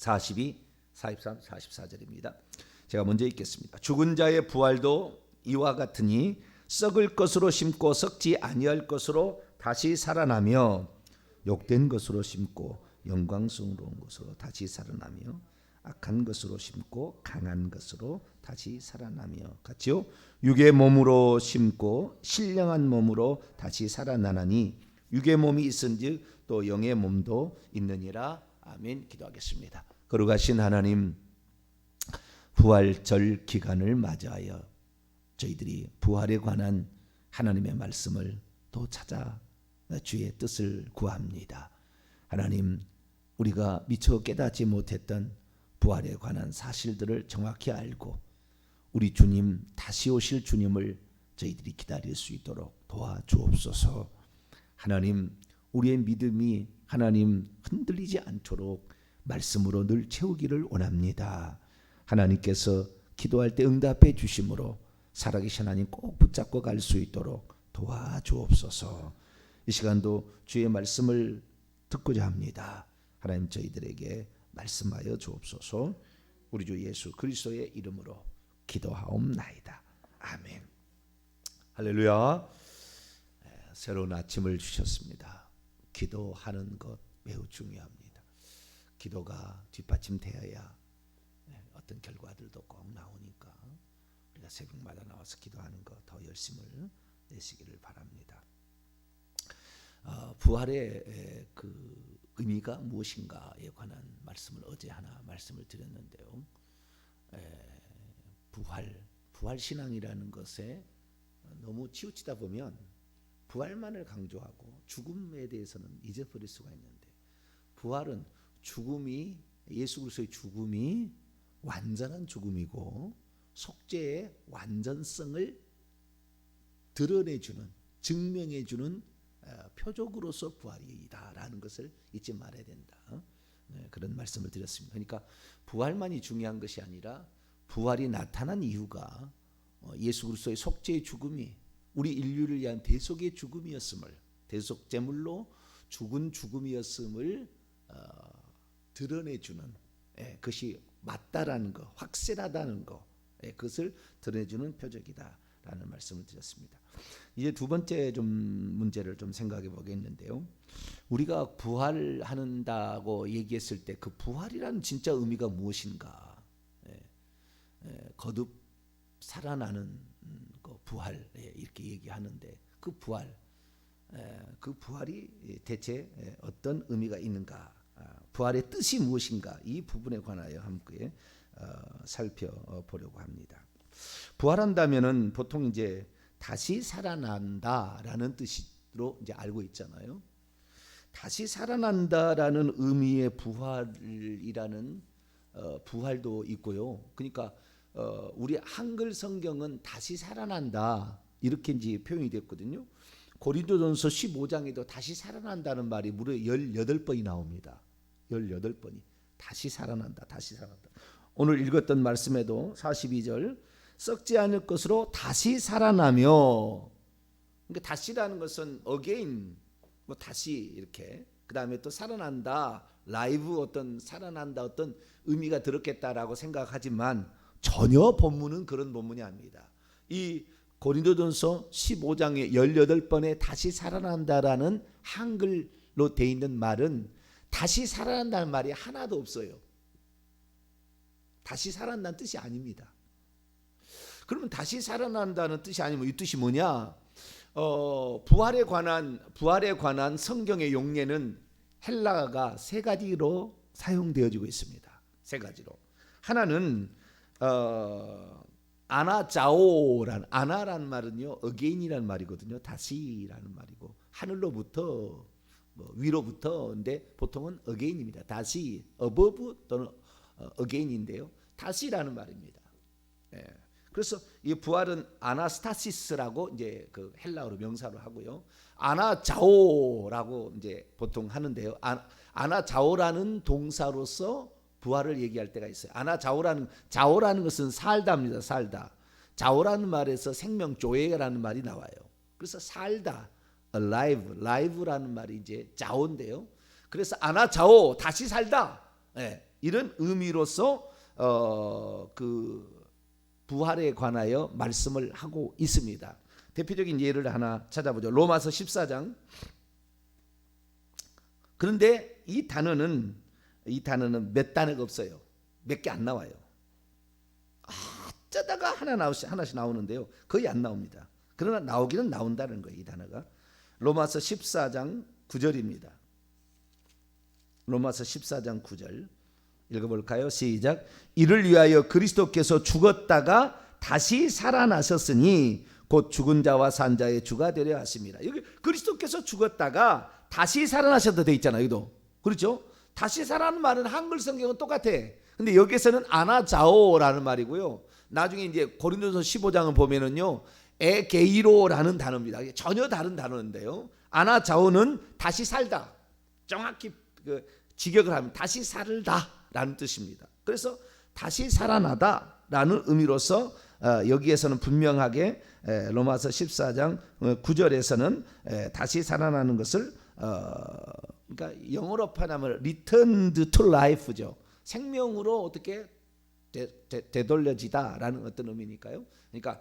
42, 43, 44절입니다. 제가 먼저 읽겠습니다. 죽은 자의 부활도 이와 같으니 썩을 것으로 심고 썩지 아니할 것으로 다시 살아나며 욕된 것으로 심고 영광스러운 것으로 다시 살아나며 악한 것으로 심고 강한 것으로 다시 살아나며 같이요. 육의 몸으로 심고 신령한 몸으로 다시 살아나나니 육의 몸이 있은즉 또 영의 몸도 있느니라. 아멘. 기도하겠습니다. 거룩하신 하나님, 부활절 기간을 맞이하여 저희들이 부활에 관한 하나님의 말씀을 또 찾아 주의 뜻을 구합니다. 하나님, 우리가 미처 깨닫지 못했던 부활에 관한 사실들을 정확히 알고 우리 주님, 다시 오실 주님을 저희들이 기다릴 수 있도록 도와주옵소서. 하나님, 우리의 믿음이 하나님 흔들리지 않도록 말씀으로 늘 채우기를 원합니다. 하나님께서 기도할 때 응답해 주심으로 살아계신 하나님 꼭 붙잡고 갈 수 있도록 도와주옵소서. 이 시간도 주의 말씀을 듣고자 합니다. 하나님, 저희들에게 말씀하여 주옵소서. 우리 주 예수 그리스도의 이름으로 기도하옵나이다. 아멘. 할렐루야. 새로운 아침을 주셨습니다. 기도하는 것 매우 중요합니다. 기도가 뒷받침되어야 어떤 결과들도 꼭 나오니까 우리가 새벽마다 나와서 기도하는 것 더 열심을 내시기를 바랍니다. 부활의 그 의미가 무엇인가에 관한 말씀을 어제 하나 말씀을 드렸는데요. 부활 신앙이라는 것에 너무 치우치다 보면 부활만을 강조하고 죽음에 대해서는 잊어버릴 수가 있는데, 부활은 죽음이, 예수 그리스도의 죽음이 완전한 죽음이고 속죄의 완전성을 드러내주는, 증명해주는 표적으로서 부활이다라는 것을 잊지 말아야 된다. 그런 말씀을 드렸습니다. 그러니까 부활만이 중요한 것이 아니라 부활이 나타난 이유가 예수 그리스도의 속죄의 죽음이 우리 인류를 위한 대속의 죽음이었음을, 대속 제물로 죽은 죽음이었음을 드러내주는, 그것이 맞다라는 것, 확실하다는 것, 그것을 드러내주는 표적이다라는 말씀을 드렸습니다. 이제 두 번째 좀 문제를 좀 생각해 보겠는데요. 우리가 부활한다고 얘기했을 때 그 부활이라는 진짜 의미가 무엇인가? 거듭 살아나는 그 부활, 이렇게 얘기하는데 그 부활이 대체 어떤 의미가 있는가? 부활의 뜻이 무엇인가? 이 부분에 관하여 함께 살펴보려고 합니다. 부활한다면은 보통 이제 다시 살아난다라는 뜻으로 이제 알고 있잖아요. 다시 살아난다라는 의미의 부활이라는 부활도 있고요. 그러니까 우리 한글 성경은 다시 살아난다 이렇게 이제 표현이 됐거든요. 고린도전서 15장에도 다시 살아난다는 말이 무려 18번이 나옵니다. 18번이 다시 살아난다, 다시 살아난다. 오늘 읽었던 말씀에도 42절 썩지 않을 것으로 다시 살아나며, 그러니까 다시라는 것은 again, 뭐 다시 이렇게, 그 다음에 또 살아난다, 라이브 어떤 살아난다 어떤 의미가 들었겠다라고 생각하지만 전혀 본문은 그런 본문이 아닙니다. 이 고린도전서 15장에 18번에 다시 살아난다라는 한글로 돼 있는 말은 다시 살아난다는 말이 하나도 없어요. 다시 살아난다는 뜻이 아닙니다. 그러면 다시 살아난다는 뜻이 아니면 이 뜻이 뭐냐? 부활에 관한 성경의 용례는 헬라어가 세 가지로 사용되어지고 있습니다. 세 가지로. 하나는 아나자오라는, 아나라는 말은요 again이라는 말이거든요. 다시라는 말이고, 하늘로부터 위로부터, 근데 보통은 again입니다. 다시, above 또는 again인데요. 다시라는 말입니다. 그래서 이 부활은 아나스타시스라고 이제 그 헬라어로 명사로 하고요. 아나자오라고 이제 보통 하는데요. 아나자오라는 동사로서 부활을 얘기할 때가 있어요. 자오라는 것은 살다입니다. 살다. 자오라는 말에서 생명 조에라는 말이 나와요. 그래서 살다, alive라는 말이 이제 자오인데요. 그래서 아나자오, 다시 살다. 이런 의미로서 그 부활에 관하여 말씀을 하고 있습니다. 대표적인 예를 하나 찾아보죠. 로마서 14장. 그런데 이 단어는 몇 단어가 없어요. 몇 개 안 나와요. 어쩌다가 하나씩 나오는데요. 거의 안 나옵니다. 그러나 나오기는 나온다는 거예요. 이 단어가. 로마서 14장 9절입니다. 로마서 14장 9절 읽어볼까요? 시작. 이를 위하여 그리스도께서 죽었다가 다시 살아나셨으니 곧 죽은 자와 산 자의 주가 되려 하십니다. 여기 그리스도께서 죽었다가 다시 살아나셨다 돼 있잖아요. 여기도 그렇죠? 다시 살아나는 말은 한글 성경은 똑같아. 근데 여기서는 아나자오라는 말이고요. 나중에 이제 고린도서 15장을 보면은요, 에게이로라는 단어입니다. 전혀 다른 단어인데요. 아나자오는 다시 살다. 정확히 직역을 하면 다시 살다라는 뜻입니다. 그래서 다시 살아나다라는 의미로서 여기에서는 분명하게 로마서 14장 9절에서는 다시 살아나는 것을 그러니까 영어로 표현하면 returned to life죠. 생명으로 어떻게 되돌려지다라는 어떤 의미니까요. 그러니까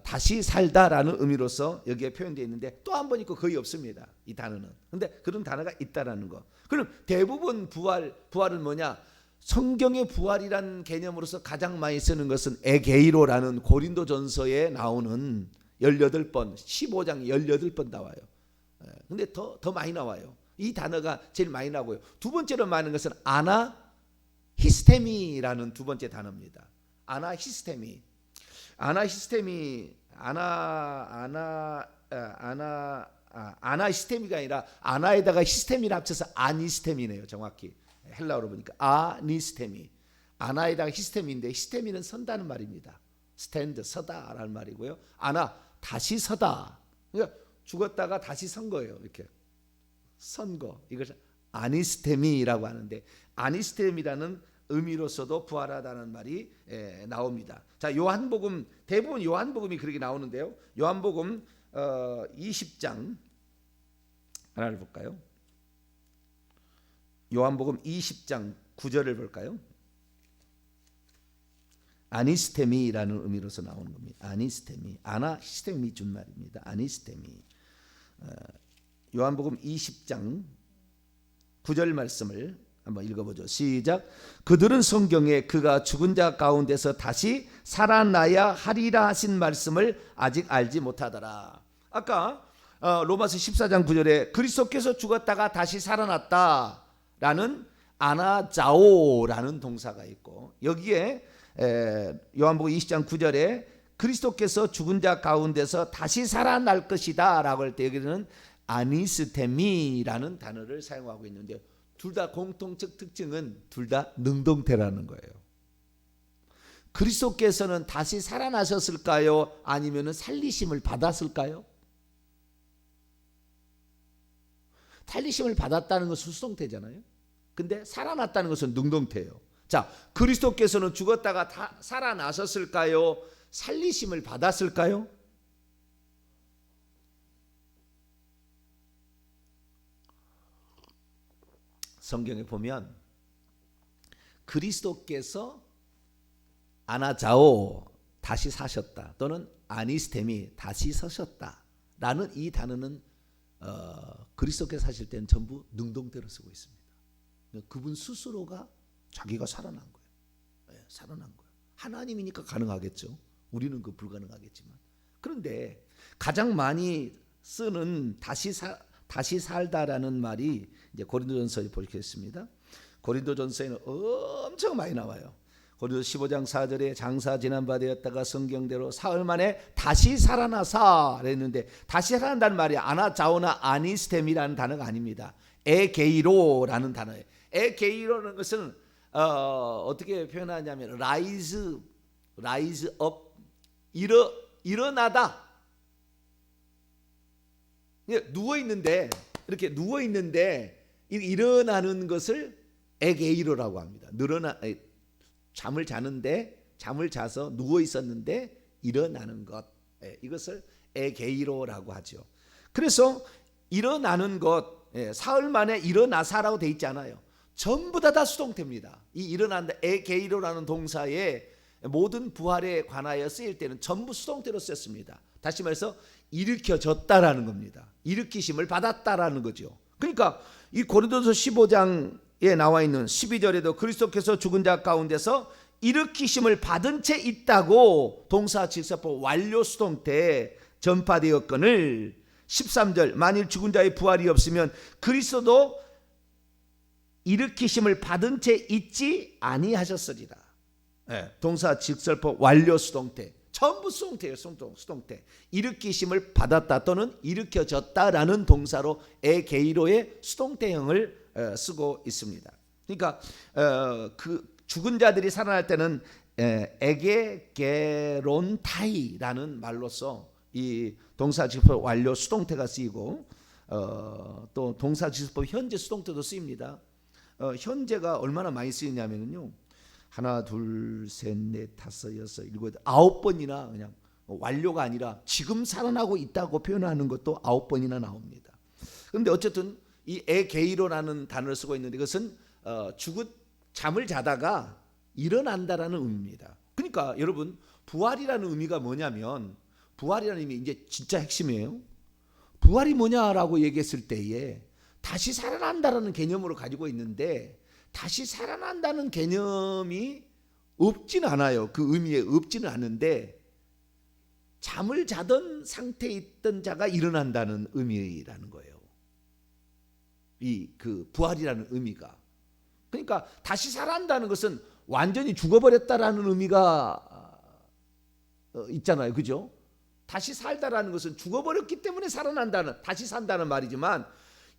다시 살다라는 의미로서 여기에 표현되어 있는데 또 한 번 있고 거의 없습니다. 이 단어는. 근데 그런 단어가 있다라는 거. 그럼 대부분 부활은 뭐냐? 성경의 부활이라는 개념으로서 가장 많이 쓰는 것은 에게이로라는 고린도전서에 나오는 18번, 15장 18번 나와요. 근데 더 많이 나와요. 이 단어가 제일 많이 나오고요. 두 번째로 많은 것은 아나히스테미라는 두 번째 단어입니다. 아나히스테미가 아니라 아나에다가 히스테미를 합쳐서 아니스테미네요. 정확히 헬라어로 보니까 아니스테미. 아나에다가 히스테미인데 히스테미는 선다는 말입니다. 스탠드 서다라는 말이고요. 아나 다시 서다. 그러니까 죽었다가 다시 선 거예요. 이렇게 선 거. 이것을 아니스테미라고 하는데 아니스테미라는 의미로서도 부활하다는 말이 나옵니다. 자, 요한복음 대부분 요한복음이 그렇게 나오는데요. 요한복음 20장 하나를 볼까요? 요한복음 20장 9절을 볼까요? 아니스테미라는 의미로서 나오는 겁니다. 아니스테미, 아나히스테미 준 말입니다. 아니스테미. 요한복음 20장 9절 말씀을 한번 읽어보죠. 시작. 그들은 성경에 그가 죽은 자 가운데서 다시 살아나야 하리라 하신 말씀을 아직 알지 못하더라. 아까 로마서 14장 9절에 그리스도께서 죽었다가 다시 살아났다라는 아나자오라는 동사가 있고 여기에 요한복음 20장 9절에 그리스도께서 죽은 자 가운데서 다시 살아날 것이다 라고 할 때 여기는 아니스테미라는 단어를 사용하고 있는데 둘 다 공통적 특징은 둘 다 능동태라는 거예요. 그리스도께서는 다시 살아나셨을까요? 아니면 살리심을 받았을까요? 살리심을 받았다는 것은 수동태잖아요. 근데 살아났다는 것은 능동태예요. 자, 그리스도께서는 죽었다가 다 살아나셨을까요? 살리심을 받았을까요? 성경에 보면 그리스도께서 아나자오 다시 사셨다 또는 아니스테미 다시 서셨다 라는 이 단어는 그리스도께서 사실 때는 전부 능동태로 쓰고 있습니다. 그분 스스로가 자기가 살아난 거예요. 네, 살아난 거예요. 하나님이니까 가능하겠죠. 우리는 그 불가능하겠지만. 그런데 가장 많이 쓰는 다시 살다라는 말이 이제 고린도전서에 보겠습니다. 고린도전서에는 엄청 많이 나와요. 고린도서 15장 4절에 장사 지난 바 되었다가 성경대로 사흘 만에 다시 살아나사 그랬는데 다시 살아난다는 말이 아나자오나 아니스템이라는 단어가 아닙니다. 에게이로라는 단어예요. 에게이로라는 것은 어떻게 표현하냐면 rise up 일어나다. 누워 있는데 이렇게 누워 있는데 일어나는 것을 에게이로라고 합니다. 잠을 자서 누워 있었는데 일어나는 것. 이것을 에게이로라고 하죠. 그래서 일어나는 것 사흘 만에 일어나사라고 돼 있지 않아요. 전부 다 수동태입니다. 이 일어난다 에게이로라는 동사의 모든 부활에 관하여 쓰일 때는 전부 수동태로 쓰였습니다. 다시 말해서 일으켜졌다라는 겁니다. 일으키심을 받았다라는 거죠. 그러니까 이 고린도서 15장에 나와 있는 12절에도 그리스도께서 죽은 자 가운데서 일으키심을 받은 채 있다고 동사 직사법 완료 수동태에 전파되었거늘 13절 만일 죽은 자의 부활이 없으면 그리스도도 일으키심을 받은 채 있지 아니하셨으리라. 동사 직설법 완료 수동태 전부 수동태예요. 수동태 일으키심을 받았다 또는 일으켜졌다라는 동사로 에게이로의 수동태형을 쓰고 있습니다. 그러니까 그 죽은 자들이 살아날 때는 에게게론타이라는 말로서 이 동사지법 완료 수동태가 쓰이고 또 동사지법 현재 수동태도 쓰입니다. 현재가 얼마나 많이 쓰이냐면요, 하나, 둘, 셋, 넷, 다섯, 여섯, 일곱, 9번이나 그냥 완료가 아니라 지금 살아나고 있다고 표현하는 것도 9번이나 나옵니다. 그런데 어쨌든 이 에게이로라는 단어를 쓰고 있는데 이것은 잠을 자다가 일어난다라는 의미입니다. 그러니까 여러분 부활이라는 의미가 뭐냐면 부활이라는 의미 이제 진짜 핵심이에요. 부활이 뭐냐라고 얘기했을 때에 다시 살아난다라는 개념으로 가지고 있는데 다시 살아난다는 개념이 없지는 않아요. 그 의미에 없지는 않은데 잠을 자던 상태에 있던 자가 일어난다는 의미라는 거예요. 이 그 부활이라는 의미가. 그러니까 다시 살아난다는 것은 완전히 죽어버렸다라는 의미가 있잖아요. 그죠? 다시 살다라는 것은 죽어버렸기 때문에 살아난다는, 다시 산다는 말이지만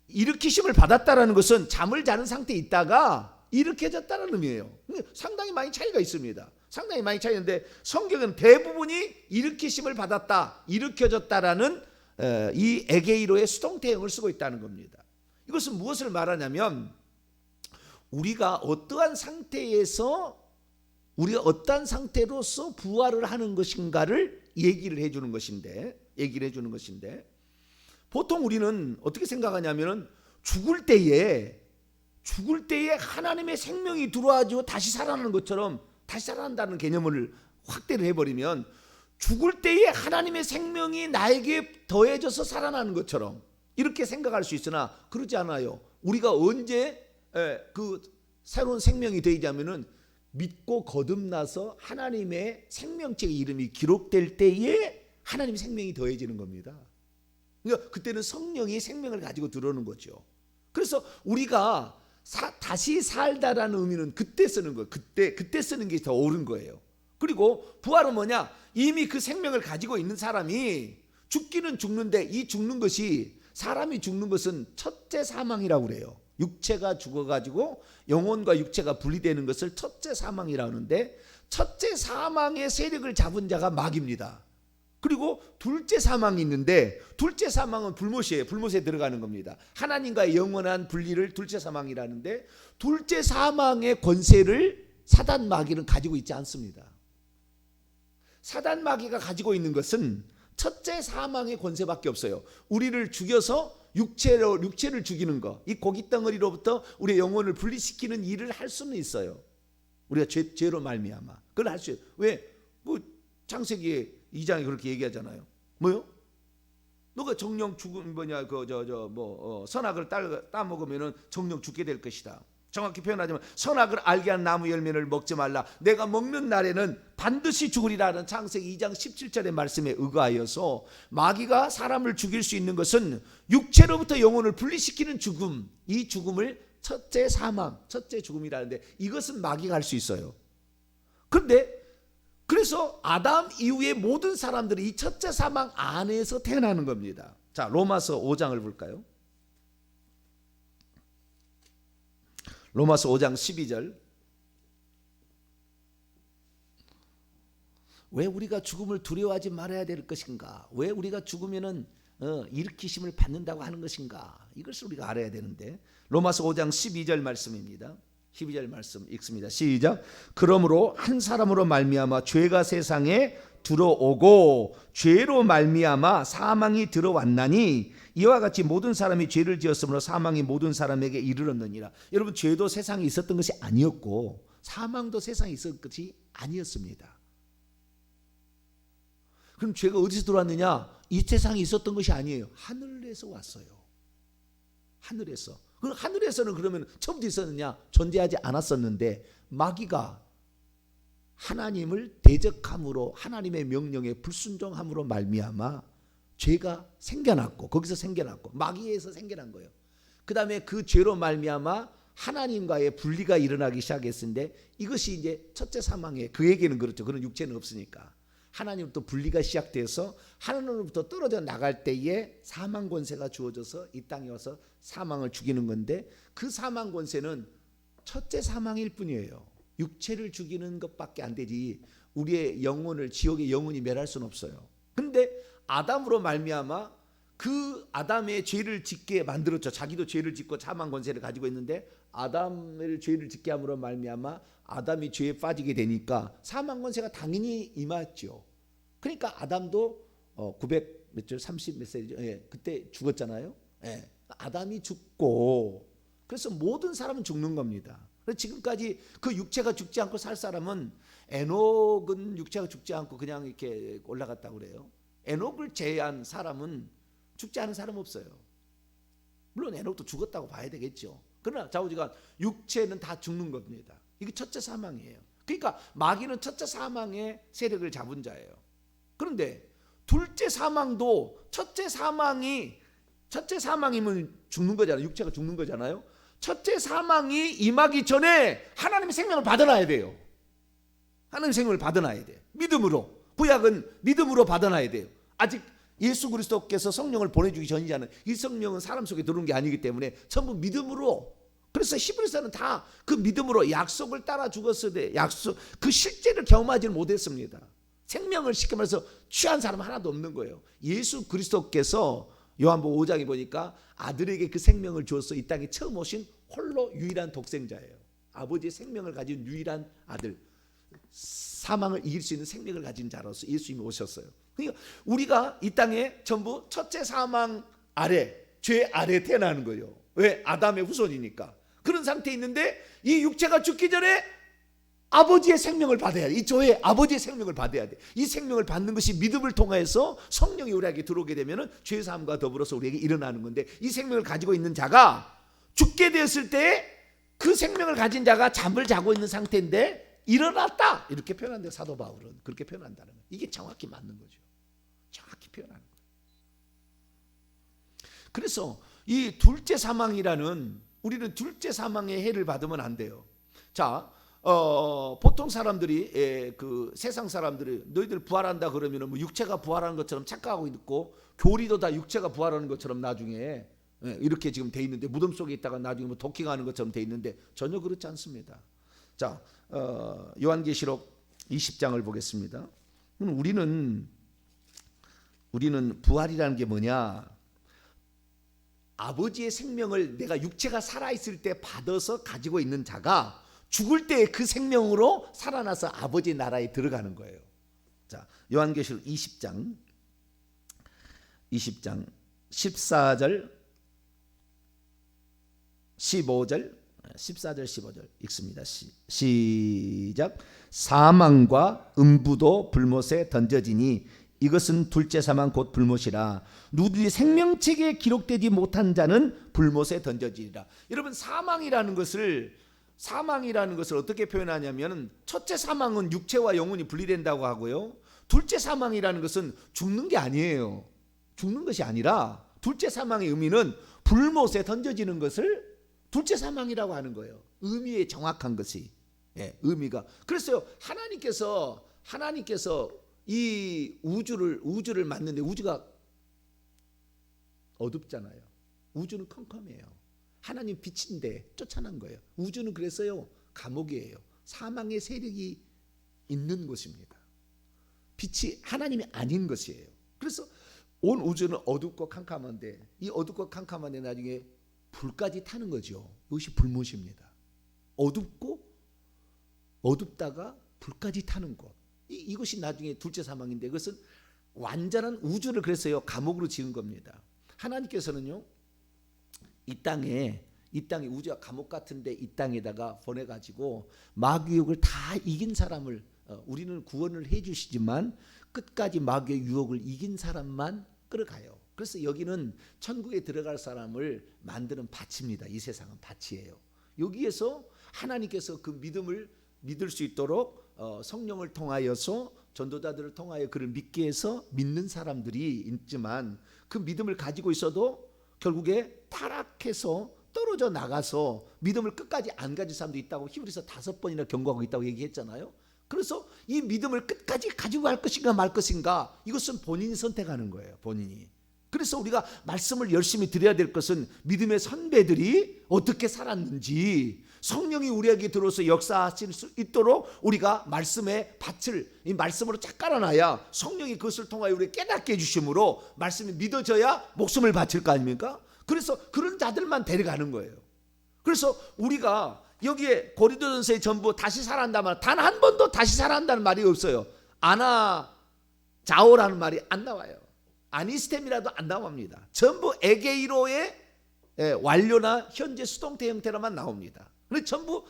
일으키심을 받았다라는 것은 잠을 자는 상태에 있다가 일으켜졌다는 의미예요. 상당히 많이 차이가 있습니다. 상당히 많이 차이는데 성경은 대부분이 일으키심을 받았다, 일으켜졌다라는 이 에게이로의 수동태형을 쓰고 있다는 겁니다. 이것은 무엇을 말하냐면 우리가 어떠한 상태로서 부활을 하는 것인가를 얘기를 해주는 것인데 보통 우리는 어떻게 생각하냐면은 죽을 때에 하나님의 생명이 들어와서 다시 살아나는 것처럼 다시 살아난다는 개념을 확대를 해버리면 죽을 때에 하나님의 생명이 나에게 더해져서 살아나는 것처럼 이렇게 생각할 수 있으나 그렇지 않아요. 우리가 언제 그 새로운 생명이 되자면은 믿고 거듭나서 하나님의 생명책의 이름이 기록될 때에 하나님의 생명이 더해지는 겁니다. 그러니까 그때는 성령이 생명을 가지고 들어오는 거죠. 그래서 우리가 다시 살다라는 의미는 그때 쓰는 거예요. 그때 쓰는 게 더 옳은 거예요. 그리고 부활은 뭐냐? 이미 그 생명을 가지고 있는 사람이 죽기는 죽는데 이 죽는 것이 사람이 죽는 것은 첫째 사망이라고 그래요. 육체가 죽어가지고 영혼과 육체가 분리되는 것을 첫째 사망이라고 하는데 첫째 사망의 세력을 잡은 자가 마귀입니다. 그리고 둘째 사망이 있는데 둘째 사망은 불못이에요. 불못에 들어가는 겁니다. 하나님과의 영원한 분리를 둘째 사망이라는데 둘째 사망의 권세를 사단 마귀는 가지고 있지 않습니다. 사단 마귀가 가지고 있는 것은 첫째 사망의 권세밖에 없어요. 우리를 죽여서 육체를 죽이는 거, 이 고기 덩어리로부터 우리의 영혼을 분리시키는 일을 할 수는 있어요. 우리가 죄로 말미암아 그걸 할 수 있어요. 왜? 뭐 창세기 2장에 그렇게 얘기하잖아요. 뭐요? 너가 정령 죽은 뭐냐 선악을 따먹으면은 정령 죽게 될 것이다. 정확히 표현하자면 선악을 알게 한 나무 열매를 먹지 말라. 내가 먹는 날에는 반드시 죽으리라는 창세기 2장 17절의 말씀에 의거하여서 마귀가 사람을 죽일 수 있는 것은 육체로부터 영혼을 분리시키는 죽음, 이 죽음을 첫째 사망, 첫째 죽음이라는데 이것은 마귀가 할 수 있어요. 그런데 그래서 아담 이후의 모든 사람들이 이 첫째 사망 안에서 태어나는 겁니다. 자, 로마서 5장을 볼까요? 로마서 5장 12절. 왜 우리가 죽음을 두려워하지 말아야 될 것인가? 왜 우리가 죽으면은 일으키심을 받는다고 하는 것인가? 이것을 우리가 알아야 되는데 로마서 5장 12절 말씀입니다. 12절 말씀 읽습니다. 시작. 그러므로 한 사람으로 말미암아 죄가 세상에 들어오고 죄로 말미암아 사망이 들어왔나니 이와 같이 모든 사람이 죄를 지었으므로 사망이 모든 사람에게 이르렀느니라. 여러분, 죄도 세상에 있었던 것이 아니었고 사망도 세상에 있었던 것이 아니었습니다. 그럼 죄가 어디서 들어왔느냐? 이 세상에 있었던 것이 아니에요. 하늘에서 왔어요. 하늘에서. 그럼 하늘에서는 그러면 처음부터 있었느냐? 존재하지 않았었는데 마귀가 하나님을 대적함으로, 하나님의 명령에 불순종함으로 말미암아 죄가 생겨났고, 거기서 생겨났고 마귀에서 생겨난 거예요. 그 다음에 그 죄로 말미암아 하나님과의 분리가 일어나기 시작했는데, 이것이 이제 첫째 사망의, 그에게는 그렇죠. 그런 육체는 없으니까 하나님부터 분리가 시작돼서 하나님으로부터 떨어져 나갈 때에 사망 권세가 주어져서 이 땅에 와서 사망을 죽이는 건데, 그 사망 권세는 첫째 사망일 뿐이에요. 육체를 죽이는 것밖에 안 되지 우리의 영혼을, 지옥의 영혼이 멸할 수는 없어요. 근데 아담으로 말미암아 그 아담의 죄를 짓게 만들었죠. 자기도 죄를 짓고 사망 권세를 가지고 있는데 아담을 죄를 짓게 함으로 말미암아 아담이 죄에 빠지게 되니까 사망 권세가 당연히 임했죠. 그러니까 아담도 900 몇 절 30 몇 세죠. 예, 그때 죽었잖아요. 예, 아담이 죽고, 그래서 모든 사람은 죽는 겁니다. 그래서 지금까지 그 육체가 죽지 않고 살 사람은, 에녹은 육체가 죽지 않고 그냥 이렇게 올라갔다고 그래요. 에녹을 제외한 사람은 죽지 않은 사람 없어요. 물론 에녹도 죽었다고 봐야 되겠죠. 그러나 좌우지간 육체는 다 죽는 겁니다. 이게 첫째 사망이에요. 그러니까 마귀는 첫째 사망의 세력을 잡은 자예요. 그런데 둘째 사망도 첫째 사망이면 죽는 거잖아요. 육체가 죽는 거잖아요. 첫째 사망이 임하기 전에 하나님의 생명을 받아놔야 돼요. 하나님의 생명을 받아놔야 돼요. 믿음으로. 구약은 믿음으로 받아놔야 돼요. 아직 예수 그리스도께서 성령을 보내주기 전이잖아요. 이 성령은 사람 속에 들어온 게 아니기 때문에 전부 믿음으로. 그래서 히브리서는 다 그 믿음으로 약속을 따라 죽었을 때 약속, 그 실제를 경험하지는 못했습니다. 생명을 쉽게 말해서 취한 사람 하나도 없는 거예요. 예수 그리스도께서 요한복음 5장에 보니까 아들에게 그 생명을 주어서 이 땅에 처음 오신 홀로 유일한 독생자예요. 아버지의 생명을 가진 유일한 아들, 사망을 이길 수 있는 생명을 가진 자로서 예수님이 오셨어요. 그러니까 우리가 이 땅에 전부 첫째 사망 아래, 죄 아래 태어나는 거예요. 왜? 아담의 후손이니까. 그런 상태에 있는데 이 육체가 죽기 전에 아버지의 생명을 받아야 돼. 이 조에 아버지의 생명을 받아야 돼. 이 생명을 받는 것이 믿음을 통해서 성령이 우리에게 들어오게 되면 죄 사함과 더불어서 우리에게 일어나는 건데, 이 생명을 가지고 있는 자가 죽게 되었을 때 그 생명을 가진 자가 잠을 자고 있는 상태인데 일어났다, 이렇게 표현한대요. 사도 바울은 그렇게 표현한다는 거예요. 이게 정확히 맞는 거죠. 정확히 표현하는 거예요. 그래서 이 둘째 사망이라는, 우리는 둘째 사망의 해를 받으면 안 돼요. 자, 보통 사람들이, 그 세상 사람들이 너희들 부활한다 그러면 뭐 육체가 부활하는 것처럼 착각하고 있고, 교리도 다 육체가 부활하는 것처럼 나중에 이렇게 지금 돼 있는데, 무덤 속에 있다가 나중에 뭐 도끼가 하는 것처럼 돼 있는데 전혀 그렇지 않습니다. 자, 요한계시록 20장을 보겠습니다. 우리는 부활이라는 게 뭐냐? 아버지의 생명을 내가 육체가 살아있을 때 받아서 가지고 있는 자가 죽을 때 그 생명으로 살아나서 아버지 나라에 들어가는 거예요. 자, 요한계시록 20장 14절 15절 14절 15절 읽습니다. 시작. 사망과 음부도 불못에 던져지니 이것은 둘째 사망 곧 불못이라. 누구든지 생명책에 기록되지 못한 자는 불못에 던져지리라. 여러분, 사망이라는 것을 어떻게 표현하냐면, 첫째 사망은 육체와 영혼이 분리된다고 하고요, 둘째 사망이라는 것은 죽는 게 아니에요. 죽는 것이 아니라 둘째 사망의 의미는 불못에 던져지는 것을 둘째 사망이라고 하는 거예요. 의미의 정확한 것이, 의미가. 그래서 하나님께서 이 우주를 만드는데, 우주가 어둡잖아요. 우주는 컴컴해요. 하나님 빛인데 쫓아난 거예요. 우주는 그래서요, 감옥이에요. 사망의 세력이 있는 곳입니다. 빛이 하나님이 아닌 것이에요. 그래서 온 우주는 어둡고 캄캄한데, 이 어둡고 캄캄한데 나중에 불까지 타는 거죠. 이것이 불못입니다. 어둡다가 불까지 타는 곳. 이것이 나중에 둘째 사망인데, 그것은 완전한 우주를 그랬어요. 감옥으로 지은 겁니다. 하나님께서는요, 이 땅에 우주가 감옥 같은데 이 땅에다가 보내가지고 마귀의 유혹을 다 이긴 사람을, 우리는 구원을 해주시지만 끝까지 마귀의 유혹을 이긴 사람만 끌어가요. 그래서 여기는 천국에 들어갈 사람을 만드는 밭입니다. 이 세상은 밭이에요. 여기에서 하나님께서 그 믿음을 믿을 수 있도록 성령을 통하여서 전도자들을 통하여 그를 믿게 해서 믿는 사람들이 있지만, 그 믿음을 가지고 있어도 결국에 타락해서 떨어져 나가서 믿음을 끝까지 안 가진 사람도 있다고 히브리서 5번이나 경고하고 있다고 얘기했잖아요. 그래서 이 믿음을 끝까지 가지고 갈 것인가 말 것인가, 이것은 본인이 선택하는 거예요. 본인이. 그래서 우리가 말씀을 열심히 드려야 될 것은 믿음의 선배들이 어떻게 살았는지, 성령이 우리에게 들어서 역사하실 수 있도록 우리가 말씀의 밭을 이 말씀으로 쫙 깔아놔야 성령이 그것을 통하여 우리에게 깨닫게 해주심으로 말씀이 믿어져야 목숨을 바칠 거 아닙니까? 그래서 그런 자들만 데려가는 거예요. 그래서 우리가 여기에 고린도전서에 전부 다시 살아난다는 말, 단 한 번도 다시 살아난다는 말이 없어요. 아나자오라는 말이 안 나와요. 아니스템이라도 안 나옵니다. 전부 에게이로의 완료나 현재 수동태 형태로만 나옵니다. 그래서 전부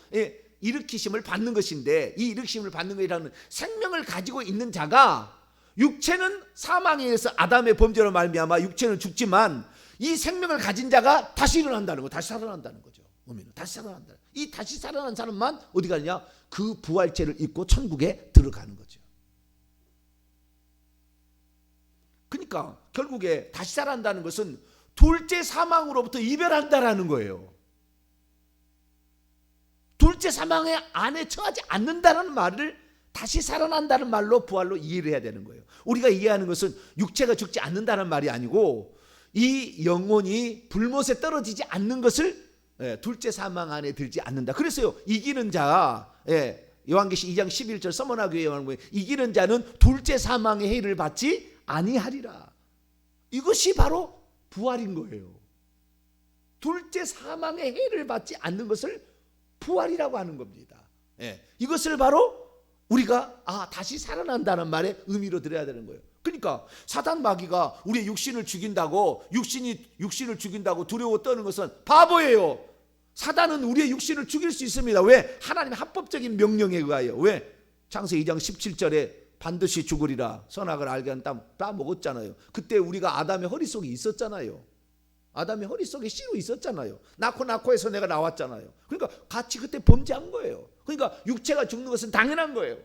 일으키심을 받는 것인데, 이 일으키심을 받는 것이라는 생명을 가지고 있는 자가, 육체는 사망에 의해서 아담의 범죄로 말미암아 육체는 죽지만 이 생명을 가진 자가 다시 일어난다는 거, 다시 살아난다는 거죠. 다시 살아난다. 이 다시 살아난 사람만 어디 가느냐? 그 부활체를 입고 천국에 들어가는 거죠. 그러니까 결국에 다시 살아난다는 것은 둘째 사망으로부터 이별한다라는 거예요. 둘째 사망의 안에 처하지 않는다는 말을 다시 살아난다는 말로, 부활로 이해를 해야 되는 거예요. 우리가 이해하는 것은 육체가 죽지 않는다는 말이 아니고, 이 영혼이 불못에 떨어지지 않는 것을 둘째 사망 안에 들지 않는다. 그래서요, 이기는 자, 요한계시 2장 11절 서머나교회 요한계시, 이기는 자는 둘째 사망의 해를 받지 아니하리라. 이것이 바로 부활인 거예요. 둘째 사망의 해를 받지 않는 것을 부활이라고 하는 겁니다. 이것을 바로 우리가 다시 살아난다는 말의 의미로 들어야 되는 거예요. 그러니까 사단 마귀가 우리의 육신을 죽인다고, 육신을 죽인다고 두려워 떠는 것은 바보예요. 사단은 우리의 육신을 죽일 수 있습니다. 왜? 하나님의 합법적인 명령에 의하여. 왜? 창세기 2장 17절에 반드시 죽으리라, 선악을 알게 한 땅 다 먹었잖아요. 그때 우리가 아담의 허리 속에 있었잖아요. 아담의 허리 속에 씨로 있었잖아요. 낳고 해서 내가 나왔잖아요. 그러니까 같이 그때 범죄한 거예요. 그러니까 육체가 죽는 것은 당연한 거예요.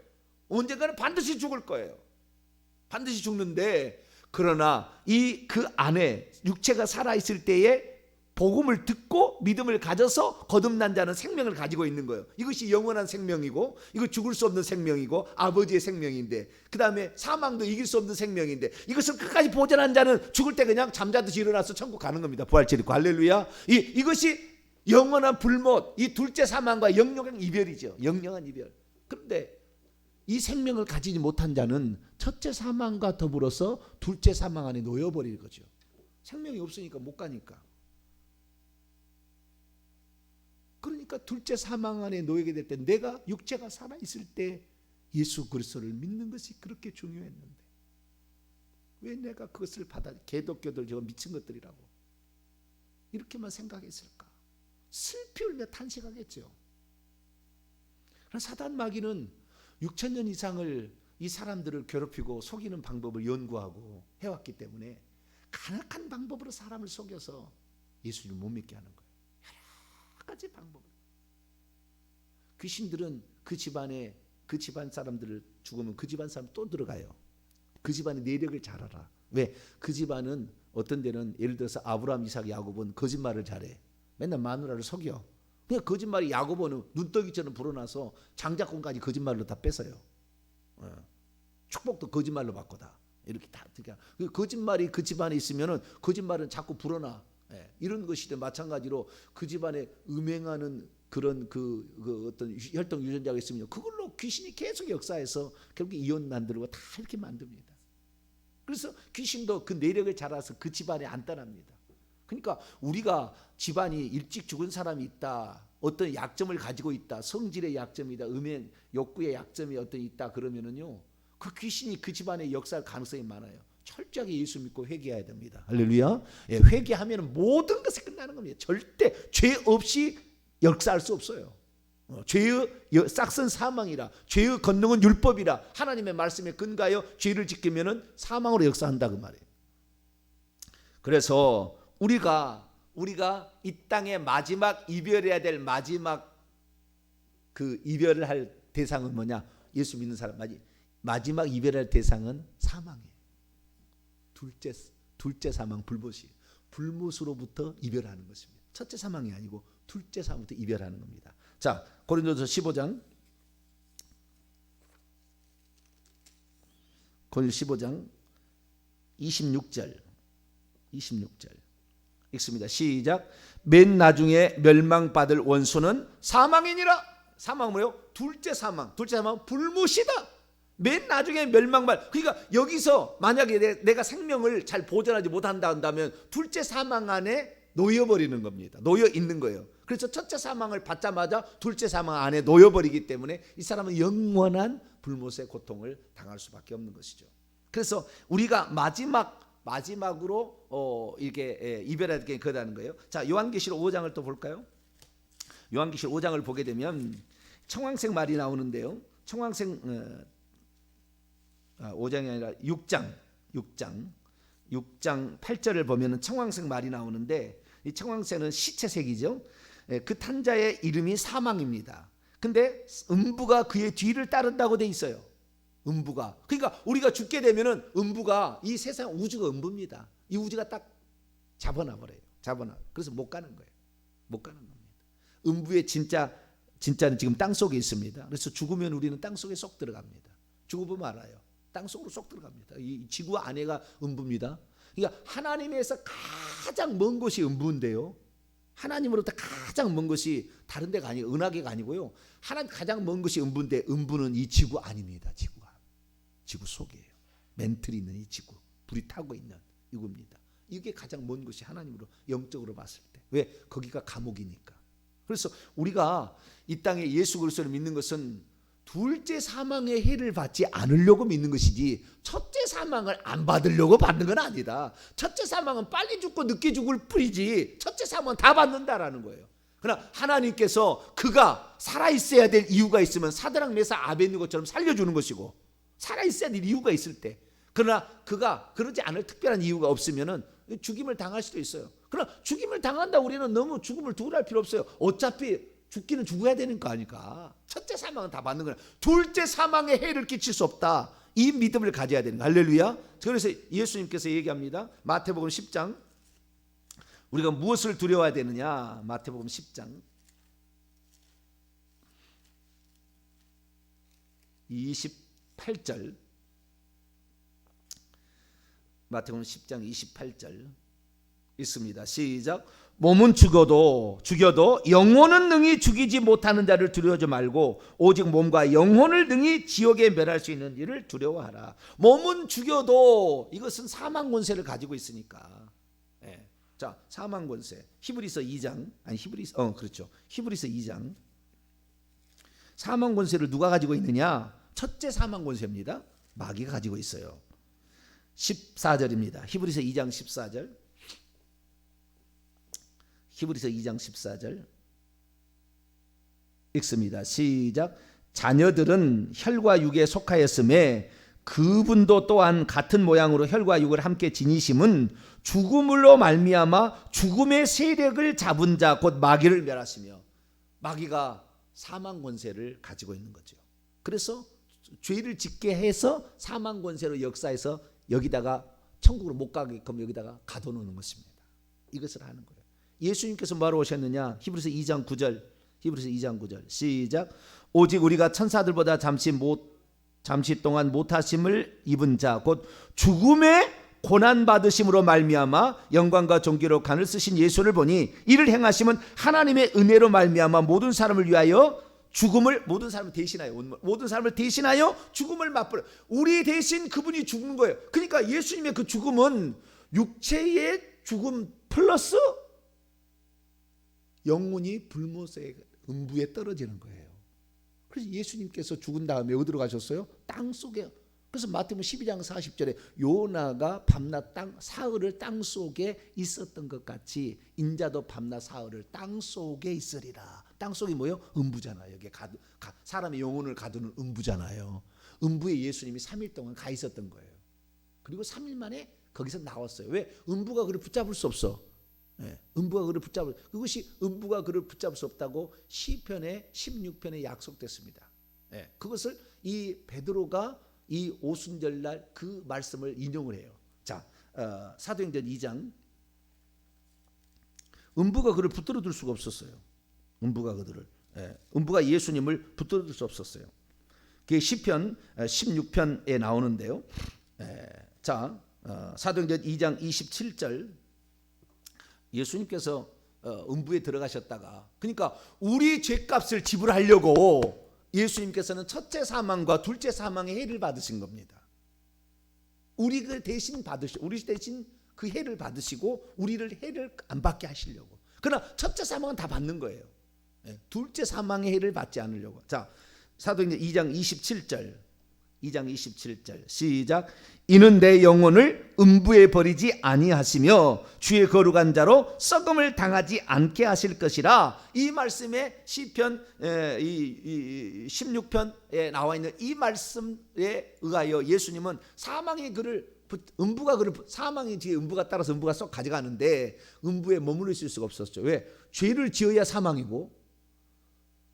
언젠가는 반드시 죽을 거예요. 반드시 죽는데, 그러나 그 안에 육체가 살아있을 때에 복음을 듣고 믿음을 가져서 거듭난 자는 생명을 가지고 있는 거예요. 이것이 영원한 생명이고, 이거 죽을 수 없는 생명이고, 아버지의 생명인데, 그 다음에 사망도 이길 수 없는 생명인데, 이것을 끝까지 보존한 자는 죽을 때 그냥 잠자듯이 일어나서 천국 가는 겁니다. 부활체리 할렐루야. 이것이 영원한 불못, 이 둘째 사망과 영영한 이별이죠. 영영한 이별. 그런데 이 생명을 가지지 못한 자는 첫째 사망과 더불어서 둘째 사망 안에 놓여버리는 거죠. 생명이 없으니까 못 가니까. 그러니까 둘째 사망 안에 놓이게 될 때, 내가 육체가 살아있을 때 예수 그리스도를 믿는 것이 그렇게 중요했는데 왜 내가 그것을 개독교들 저거 미친 것들이라고 이렇게만 생각했을까? 슬피 울며 탄식하겠죠. 사단 마귀는 6,000년 이상을 이 사람들을 괴롭히고 속이는 방법을 연구하고 해왔기 때문에 간악한 방법으로 사람을 속여서 예수를 못 믿게 하는 거예요. 여러 가지 방법을. 귀신들은 그 집안 사람들을 죽으면 그 집안 사람 또 들어가요. 그 집안의 내력을 잘 알아. 왜? 그 집안은 어떤 데는 예를 들어서 아브라함, 이삭, 야곱은 거짓말을 잘해. 맨날 마누라를 속여. 그냥 거짓말이, 야곱은 눈덩이처럼 불어나서 장자권까지 거짓말로 다 뺏어요. 축복도 거짓말로 받고 다 이렇게 다. 그 거짓말이 그 집안에 있으면은 거짓말은 자꾸 불어나. 이런 것이든 마찬가지로 그 집안에 음행하는 그런 그 어떤 혈통 유전자가 있으면 그걸로 귀신이 계속 역사해서 결국 이혼 만들고 다 이렇게 만듭니다. 그래서 귀신도 그 내력을 잘 알아서 그 집안에 안 떠납니다. 그러니까 우리가 집안이 일찍 죽은 사람이 있다, 어떤 약점을 가지고 있다, 성질의 약점이다, 음행 욕구의 약점이 어떤 있다 그러면은요, 그 귀신이 그 집안에 역사할 가능성이 많아요. 철저하게 예수 믿고 회개해야 됩니다. 할렐루야. 예, 회개하면 모든 것이 끝나는 겁니다. 절대 죄 없이 역사할 수 없어요. 죄의 싹은 사망이라, 죄의 권능은 율법이라, 하나님의 말씀에 근거하여 죄를 지키면은 사망으로 역사한다 그 말이에요. 그래서 우리가 이 땅의 마지막 이별해야 될 마지막 그 이별을 할 대상은 뭐냐? 예수 믿는 사람 마지막 이별할 대상은 사망이에요. 둘째 사망, 불못으로부터 이별하는 것입니다. 첫째 사망이 아니고 둘째 사망부터 이별하는 겁니다. 자, 고린도서 15장 26절 읽습니다. 시작. 맨 나중에 멸망받을 원수는 사망이니라. 사망은 뭐예요? 둘째 사망 불못이다. 맨 나중에 멸망받. 그러니까 여기서 만약에 내가 생명을 잘 보존하지 못한다 한다면 둘째 사망 안에 놓여버리는 겁니다. 놓여 있는 거예요. 그래서 첫째 사망을 받자마자 둘째 사망 안에 놓여버리기 때문에 이 사람은 영원한 불못의 고통을 당할 수밖에 없는 것이죠. 그래서 우리가 마지막으로 이게 이별해야 될 게 그거라는 거예요. 자, 요한계시록 5장을 또 볼까요? 요한계시록 5장을 보게 되면 청황색 말이 나오는데요. 청황색 5장이 아니라 6장 8절을 보면은 청황색 말이 나오는데, 이 청황색은 시체색이죠. 그 탄자의 이름이 사망입니다. 근데 음부가 그의 뒤를 따른다고 돼 있어요. 음부가. 그러니까 우리가 죽게 되면은 음부가, 이 세상 우주가 음부입니다. 이 우주가 딱 잡아놔 버려요. 그래서 못 가는 거예요. 못 가는 겁니다. 음부의 진짜는 지금 땅 속에 있습니다. 그래서 죽으면 우리는 땅 속에 쏙 들어갑니다. 죽어보면 알아요. 땅 속으로 쏙 들어갑니다. 이 지구 안에가 음부입니다. 그러니까 하나님에서 가장 먼 곳이 음부인데요. 하나님으로부터 가장 먼 것이 다른 데가 아니고 은하계가 아니고요. 하나님 가장 먼 것이 음부인데, 음부는 이 지구 아닙니다. 지구 속이에요. 멘틀이 있는 이 지구, 불이 타고 있는 이겁니다. 이게 가장 먼 것이 하나님으로 영적으로 봤을 때. 왜? 거기가 감옥이니까. 그래서 우리가 이 땅에 예수 그리스도를 믿는 것은 둘째 사망의 해를 받지 않으려고 믿는 것이지, 첫째 사망을 안 받으려고 받는 건 아니다. 첫째 사망은 빨리 죽고 늦게 죽을 뿐이지, 첫째 사망은 다 받는다라는 거예요. 그러나 하나님께서 그가 살아있어야 될 이유가 있으면 사드락 메삭 아벳느고처럼 살려주는 것이고, 살아있어야 될 이유가 있을 때, 그러나 그가 그러지 않을 특별한 이유가 없으면 죽임을 당할 수도 있어요. 그러나 죽임을 당한다 우리는 너무 죽음을 두려워할 필요 없어요. 어차피 죽기는 죽어야 되는 거 아닐까. 첫째 사망은 다 받는 거야. 둘째 사망에 해를 끼칠 수 없다. 이 믿음을 가져야 되는 거야. 할렐루야. 그래서 예수님께서 얘기합니다. 마태복음 10장. 우리가 무엇을 두려워해야 되느냐. 마태복음 10장 28절. 마태복음 10장 28절 있습니다. 시작. 몸은 죽여도 영혼은 능히 죽이지 못하는 자를 두려워하지 말고 오직 몸과 영혼을 능히 지옥에 멸할 수 있는 일을 두려워하라. 몸은 죽여도 이것은 사망 권세를 가지고 있으니까. 예. 자, 사망 권세. 히브리서 2장 그렇죠. 히브리서 2장. 사망 권세를 누가 가지고 있느냐? 첫째 사망 권세입니다. 마귀가 가지고 있어요. 14절입니다. 히브리서 2장 14절. 히브리서 2장 14절 읽습니다. 시작. 자녀들은 혈과 육에 속하였음에 그분도 또한 같은 모양으로 혈과 육을 함께 지니심은 죽음으로 말미암아 죽음의 세력을 잡은 자 곧 마귀를 멸하시며, 마귀가 사망 권세를 가지고 있는 거죠. 그래서 죄를 짓게 해서 사망 권세로 역사해서 여기다가 천국으로 못 가게끔 여기다가 가둬놓는 것입니다. 이것을 하는 거예요. 예수님께서 뭐하러 오셨느냐? 히브리서 2장 9절 시작. 오직 우리가 천사들보다 잠시 동안 못하심을 입은 자 곧 죽음의 고난 받으심으로 말미암아 영광과 존귀로 간을 쓰신 예수를 보니 이를 행하심은 하나님의 은혜로 말미암아 모든 사람을 위하여 모든 사람을 대신하여 죽음을 맛보려. 우리 대신 그분이 죽는 거예요. 그러니까 예수님의 그 죽음은 육체의 죽음 플러스 영혼이 불못의 음부에 떨어지는 거예요. 그래서 예수님께서 죽은 다음에 어디로 가셨어요? 땅 속에. 그래서 마태복음 12장 40절에 요나가 밤낮 사흘을 땅 속에 있었던 것 같이 인자도 밤낮 사흘을 땅 속에 있으리라. 땅 속이 뭐예요? 음부잖아요. 여기 사람의 영혼을 가두는 음부잖아요. 음부에 예수님이 3일 동안 가 있었던 거예요. 그리고 3일 만에 거기서 나왔어요. 왜? 음부가 그를 붙잡을 수 없어. 음부가 그를 붙잡을, 그것이 음부가 그를 붙잡을 수 없다고 시편의 16편에 약속됐습니다. 그것을 이 베드로가 이 오순절날 그 말씀을 인용을 해요. 자, 사도행전 2장. 음부가 그를 붙들어 둘 수가 없었어요. 음부가 예수님을 붙들어 둘 수 없었어요. 그게 시편 16편에 나오는데요. 자, 사도행전 2장 27절. 예수님께서 음부에 들어가셨다가, 그러니까 우리 죄값을 지불하려고 예수님께서는 첫째 사망과 둘째 사망의 해를 받으신 겁니다. 우리 대신 그 해를 받으시고 우리를 해를 안 받게 하시려고. 그러나 첫째 사망은 다 받는 거예요. 둘째 사망의 해를 받지 않으려고. 자, 사도행전 2장 27절 시작. 이는 내 영혼을 음부에 버리지 아니하시며 주의 거룩한 자로 썩음을 당하지 않게 하실 것이라. 이 말씀에 시편 16편에 나와 있는 이 말씀에 의하여 예수님은 사망의 그를 사망의 뒤에 음부가 따라서 음부가 썩 가져가는데 음부에 머물러 있을 수가 없었죠. 왜? 죄를 지어야 사망이고,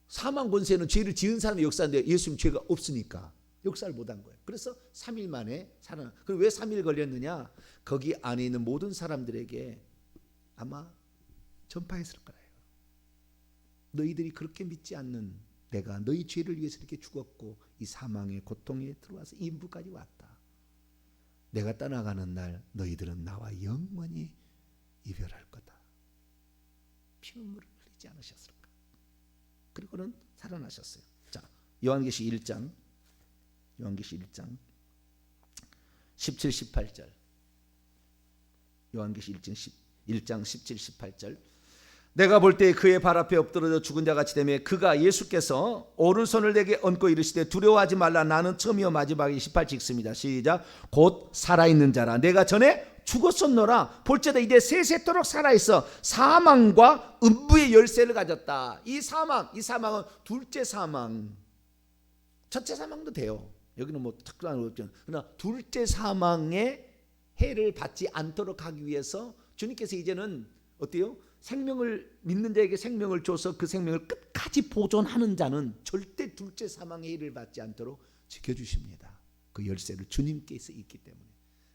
사망 권세는 죄를 지은 사람의 역사인데 예수님 죄가 없으니까 역사를 못한 거예요. 그래서 3일 만에 살아나. 그리고 왜 3일 걸렸느냐? 거기 안에 있는 모든 사람들에게 아마 전파했을 거예요. 너희들이 그렇게 믿지 않는 내가 너희 죄를 위해서 이렇게 죽었고 이 사망의 고통에 들어와서 이 인부까지 왔다. 내가 떠나가는 날 너희들은 나와 영원히 이별할 거다. 피눈물을 흘리지 않으셨을까? 그리고는 살아나셨어요. 자, 요한계시 1장 17, 18절. 요한계시 1장 17, 18절. 내가 볼 때 그의 발 앞에 엎드러져 죽은 자 같이 되매 그가 예수께서 오른손을 내게 얹고 이르시되 두려워하지 말라 나는 처음이요 마지막이 18절 읽습니다. 시작. 곧 살아있는 자라 내가 전에 죽었었노라 볼지어다 이제 세세토록 살아있어 사망과 음부의 열쇠를 가졌다. 이 사망은 둘째 사망. 첫째 사망도 돼요. 여기는 뭐 특별한 거 없죠. 그러나 둘째 사망의 해를 받지 않도록 하기 위해서 주님께서 이제는 어때요? 생명을 믿는 자에게 생명을 줘서 그 생명을 끝까지 보존하는 자는 절대 둘째 사망의 해를 받지 않도록 지켜주십니다. 그 열쇠를 주님께서 있기 때문에.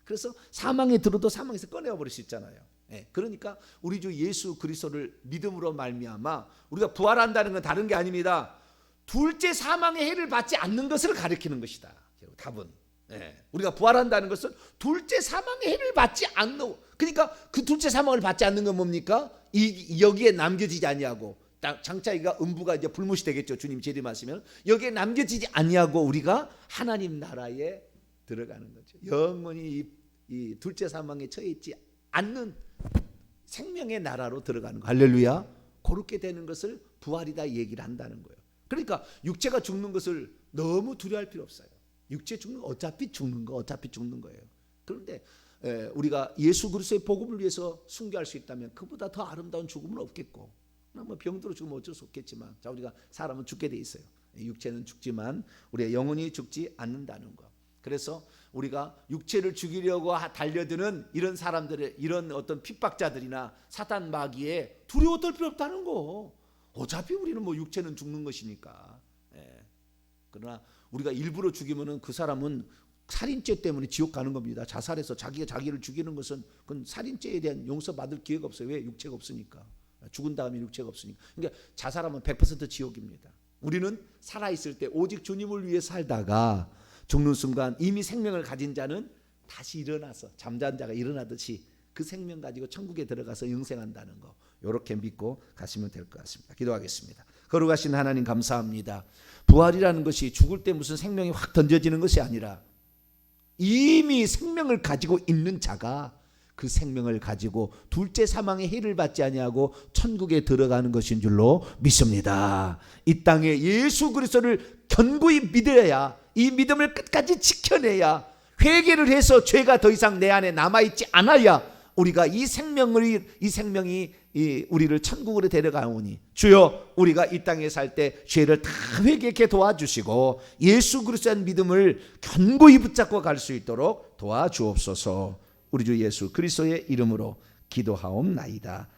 그래서 사망에 들어도 사망에서 꺼내어 버릴 수 있잖아요. 그러니까 우리 주 예수 그리스도를 믿음으로 말미암아 우리가 부활한다는 건 다른 게 아닙니다. 둘째 사망의 해를 받지 않는 것을 가리키는 것이다. 답은 우리가 부활한다는 것은 둘째 사망의 해를 받지 않는, 그러니까 그 둘째 사망을 받지 않는 건 뭡니까? 여기에 남겨지지 아니하고, 장차 이가 음부가 이제 불못이 되겠죠. 주님 재림하시면 여기에 남겨지지 아니하고 우리가 하나님 나라에 들어가는 거죠. 영원히 이 둘째 사망에 처해 있지 않는 생명의 나라로 들어가는 거. 할렐루야. 그렇게 되는 것을 부활이다 얘기를 한다는 거예요. 그러니까 육체가 죽는 것을 너무 두려워할 필요 없어요. 육체 죽는 거 어차피 죽는 거예요. 그런데 우리가 예수 그리스도의 복음을 위해서 순교할 수 있다면 그보다 더 아름다운 죽음은 없겠고, 뭐 병들어 죽으면 어쩔 수 없겠지만, 자, 우리가 사람은 죽게 돼 있어요. 육체는 죽지만 우리의 영혼이 죽지 않는다는 거. 그래서 우리가 육체를 죽이려고 달려드는 이런 사람들의 이런 어떤 핍박자들이나 사탄 마귀에 두려워 떨 필요 없다는 거. 어차피 우리는 뭐 육체는 죽는 것이니까. 그러나 우리가 일부러 죽이면은 그 사람은 살인죄 때문에 지옥 가는 겁니다. 자살해서 자기가 자기를 죽이는 것은 그건 살인죄에 대한 용서받을 기회가 없어요. 왜? 육체가 없으니까. 죽은 다음에 육체가 없으니까. 그러니까 자살하면 100% 지옥입니다. 우리는 살아있을 때 오직 주님을 위해 살다가 죽는 순간 이미 생명을 가진 자는 다시 일어나서 잠자는 자가 일어나듯이 그 생명 가지고 천국에 들어가서 영생한다는 거, 이렇게 믿고 가시면 될 것 같습니다. 기도하겠습니다. 거룩하신 하나님 감사합니다. 부활이라는 것이 죽을 때 무슨 생명이 확 던져지는 것이 아니라 이미 생명을 가지고 있는 자가 그 생명을 가지고 둘째 사망의 해를 받지 아니하고 천국에 들어가는 것인 줄로 믿습니다. 이 땅에 예수 그리스도를 견고히 믿어야, 이 믿음을 끝까지 지켜내야, 회개를 해서 죄가 더 이상 내 안에 남아있지 않아야 우리가 이 생명이 우리를 천국으로 데려가오니, 주여 우리가 이 땅에 살 때 죄를 다 회개케 도와주시고 예수 그리스도의 믿음을 견고히 붙잡고 갈 수 있도록 도와주옵소서. 우리 주 예수 그리스도의 이름으로 기도하옵나이다.